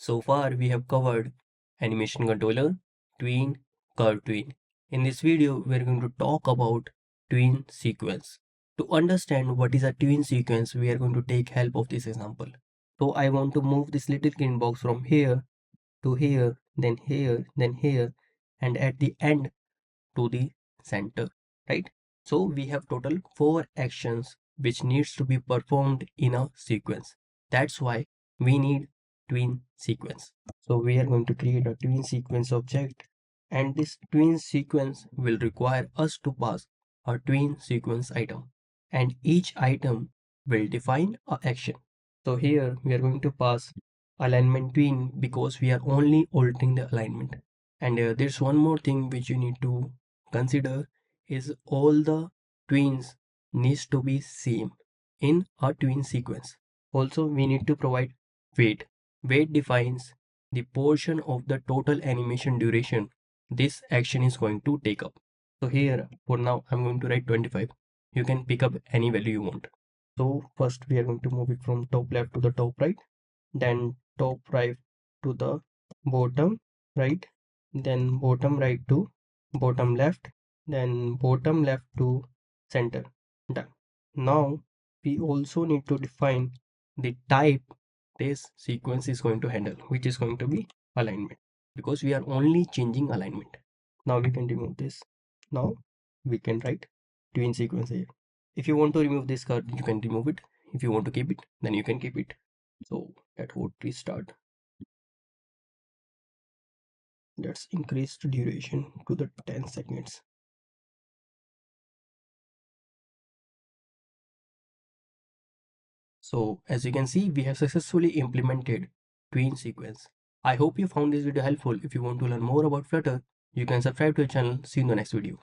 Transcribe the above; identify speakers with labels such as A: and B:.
A: So far we have covered animation controller, tween, curve tween. In this video we are going to talk about TweenSequence. To understand what is a TweenSequence, we are going to take help of this example. So I want to move this little green box from here to here, then here, then here, and at the end to the center, right? So we have total 4 actions which needs to be performed in a sequence. That's why we need TweenSequence. So we are going to create a TweenSequence object, and this TweenSequence will require us to pass a TweenSequence item, and each item will define a action. So here we are going to pass alignment tween because we are only altering the alignment. And there's one more thing which you need to consider is all the tweens needs to be same in a TweenSequence. Also, we need to provide weight. Weight defines the portion of the total animation duration this action is going to take up. So here, for now, I'm going to write 25. You can pick up any value you want. So first we are going to move it from top left to the top right, then top right to the bottom right, then bottom right to bottom left, then bottom left to center. Done. Now we also need to define the type this sequence is going to handle, which is going to be alignment, because we are only changing alignment. Now we can remove this. Now we can write TweenSequence here. If you want to remove this card, you can remove it. If you want to keep it, then you can keep it. So that would restart. Let's increase the duration to the 10 seconds. So as you can see, we have successfully implemented TweenSequence. I hope you found this video helpful. If you want to learn more about Flutter, you can subscribe to the channel. See you in the next video.